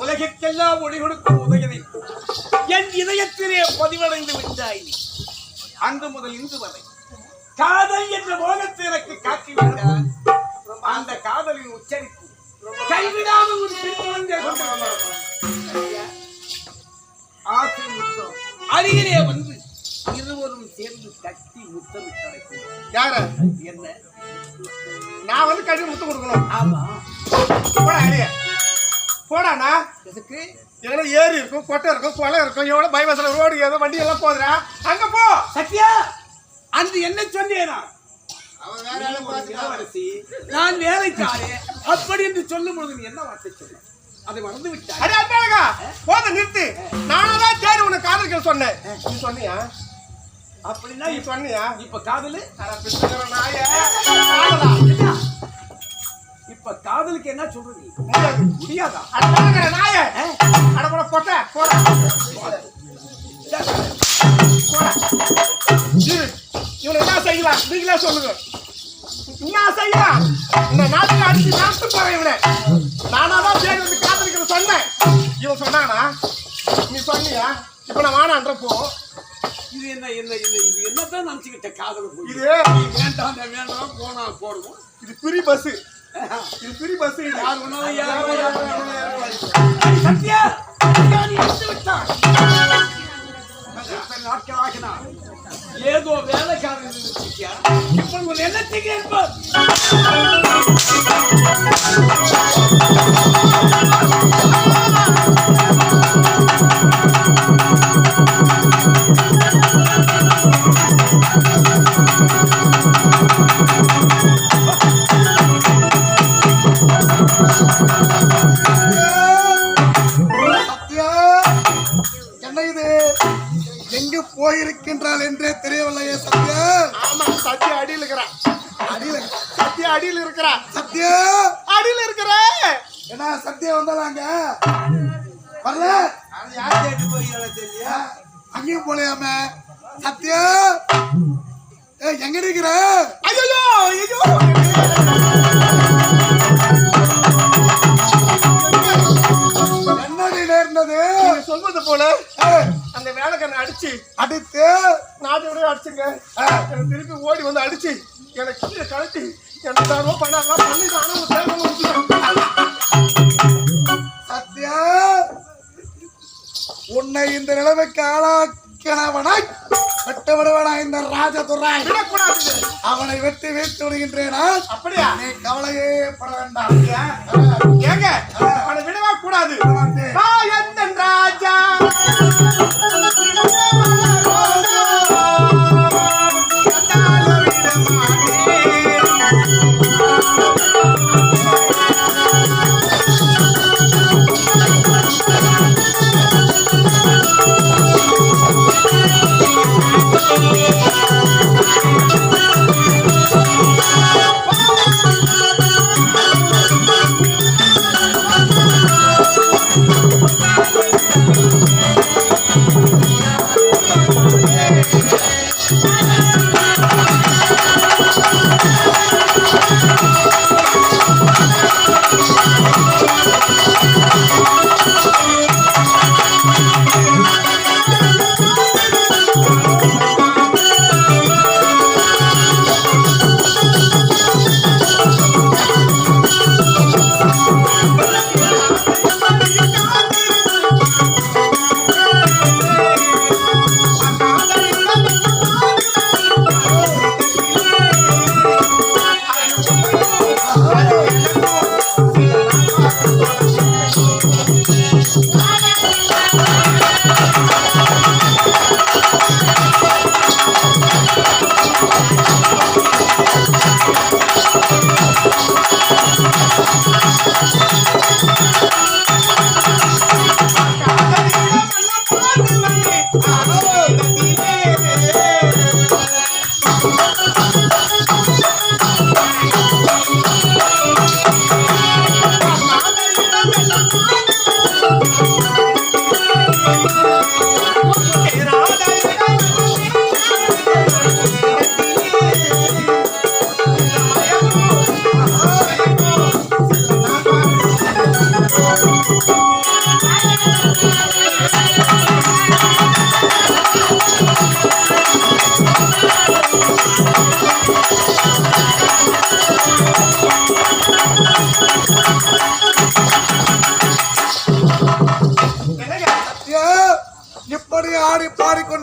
உலகிற்கெல்லாம் ஒளி கொடுக்கும் உதயனை என் இதயத்திலே பதிவடைந்து விட்டாய். அன்று முதல் இன்று வரை காதல் என்ற மோகத்தை எனக்கு காட்டிவிட்டார். அந்த காதலின் உச்சரிப்பு கைவிடாமல் ஒரு ஆசை முத்தம் அருகிலே வந்து இருவரும் சேர்ந்து கட்டி முத்தமிட்டு யார என்ன நான் வந்து கட்டி முத்தம் கொடுக்கணும். ஆமா போடா அடியா போடாண்ணா. எதுக்கு எங்கன்னா ஏரி இருக்கும், கொட்டை இருக்கும், குளம் இருக்கும், எவ்வளோ பைபாஸ்ல ரோடு ஏதோ வண்டி எல்லாம் போதுடா. அங்க போ சத்யா. அந்த என்ன சொன்னேனா நான் வேலைக்காரே அப்படி என்று சொல்லும் பொழுது நீ என்ன வார்த்தை சொல்ல அதை மறந்து விட்டாய். அடே அப்பாடா போத நிறுத்து. நானதான் தேடி உன்னை காதலிக்க சொன்னேன். நீ சொன்னியா? அப்படின்னா நீ சொன்னியா? இப்ப காதலு இப்ப காதலுக்கு என்ன சொல்றது? முடியாதா? நாய அடப்பட போட்ட போட இவனை என்ன செய்யலாம் நீங்களா சொல்லுங்க. என்ன செய்யலாம்? இந்த நாட்டுல அடிச்சு சாப்பிட்டு போறேன் இவனை. நானாதான் தேடி வந்து காதலிக்கிற சொன்னேன். இவன் சொன்னானா? நீ சொன்னியா? இப்ப நான் வானான்றப்போ இது என்ன என்ன இது என்னதான் நினைச்சுக்கிட்ட காதல் போய் இது வேண்டாம் வேண்டாம் போனா போடுவோம். இது பிரி பஸ். இது பிரி பஸ். இது யார் சத்யா நாட்களாகினா ஏதோ வேலைக்காரன் இப்ப ஒரு எண்ணத்துக்கு இருப்பார். போயிருக்கின்றாள் என்றே தெரியவில்லையே சத்யா. ஆமா சத்யா அடியில் இருக்கிறான். சத்யா அடியில் இருக்கிறா. சத்யா அடியில் இருக்கிற ஏன்னா சத்யா வந்தாலாங்க வரல. யார் கேட்டு போறீங்களா தெரியல. அங்கேயும் போலையாம சத்யா எங்க இருக்கிற? ஐயோ ஐயோ என்னடி நேர்ந்தது? சொல்வது போல அந்த வேலைக்காரனை அடிச்சு அடித்து நாட்டோட அடிச்சுங்க. எனக்கு திருப்பி ஓடி வந்து அடிச்சு எனக்கு கீழே கழட்டி என்ன பண்ணாங்க பண்ணி சத்யா உன்னை இந்த நிலைமைக்கு ஆளாக்கினவனாய் வெட்ட விடுவனா இந்த ராஜதுரை அவனை வெட்டி வீழ்த்து விடுகின்றேனா? அப்படியா? நீ கவலையே பட வேண்டாம். ஏங்க அவனை விடவா கூடாது. ராஜா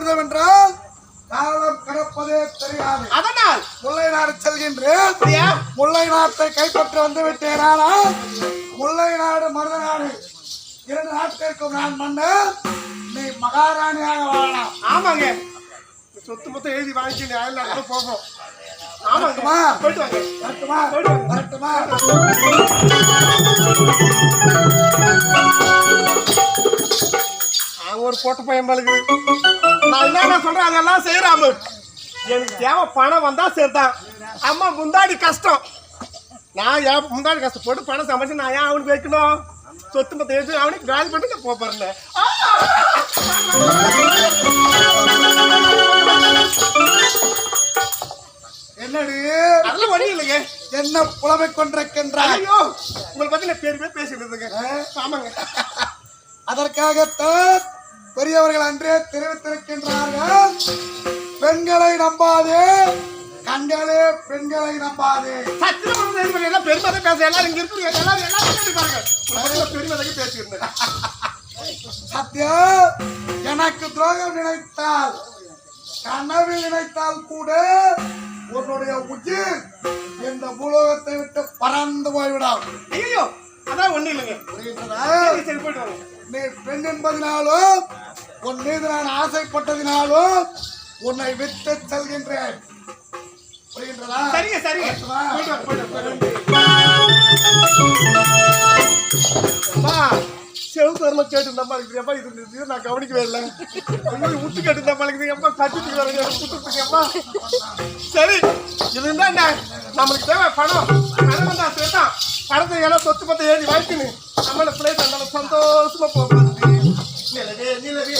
அமிர்தம் என்றால் காலம் கடப்பதே தெரியாது. அதனால் முல்லை நாடு செல்கின்றேன். அப்படியா? முல்லை நாட்டை கைப்பற்ற வந்து விட்டேன். ஆனால் முல்லை நாடு மருத நாடு 2 நாட்டிற்கும் நான் மன்னர். நீ மகாராணியாக வாழலாம். ஆமாங்க. சொத்து மொத்தம் எழுதி வாங்கிட்டு அயல்நாட்டுக்கு போவோம். ஆமாங்க. வரட்டுமா? போயிட்டு வாங்க. வரட்டுமா? வரட்டுமா? ஒரு போட்ட பையன் பழகுது. நான் என்ன சொல்றேன் அதெல்லாம் செய்யறாம எனக்கு தேவை பணம் வந்தா சேர்த்தான். அம்மா முந்தாடி கஷ்டம். நான் ஏன் முந்தாடி கஷ்டப்பட்டு பணம் சமைச்சு நான் ஏன் அவனுக்கு வைக்கணும்? சொத்து மொத்தம் எழுதி அவனுக்கு காலி பண்ணி நான் போறேன். என்னடி அதெல்லாம் ஒண்ணு இல்லைங்க. என்ன புலமை கொண்டிருக்கின்றாய்? ஐயோ உங்களை பத்தி நான் பெருமையா பேசிட்டு இருந்தேங்க. ஆமாங்க. அதற்காகத்தான் பெரியவர்கள் அன்றே தெரிவித்திருக்கின்றார்கள், பெண்களை நம்பாதே, கண்களே பெண்களை நம்பாதே. சத்தியம் எல்லாம் பெருமை பேச எல்லாரும் இங்க இருக்கு. எல்லாரும் பெருமை பேசியிருந்தேன். சத்யா, எனக்கு துரோகம் நினைத்தால், கனவில் நினைத்தால் கூட உன்னுடைய உயிர் இந்த பூலோகத்தை விட்டு பறந்து போய்விடாம். ஐயோ அதான் ஒண்ணு இல்லைங்க. புரியுறதா? சரி போயிட்டு வாங்க. நீ பெண் என்பதனாலும் உன் மீது நான் ஆசைப்பட்டதினாலும் உன்னை விட்டு செல்கின்றேன். புரிகின்றதா? சரிங்க சரிங்க. செவத்தரமா கேட்டு நம்மளுக்கு இது நான் கவனிக்கவே இல்லை. முத்து கேட்டு நம்மளுக்கு எப்ப கட்டிட்டு வரப்பா. சரி இதுதான் என்ன நம்மளுக்கு தேவை பணம். பணம் தான் சேர்த்தான். பணத்தை எல்லாம் சொத்து பத்தை ஏறி வாங்கிக்கணும். நம்மள பிள்ளைங்க சந்தோஷமா போகிறது. நிலவே நிலவே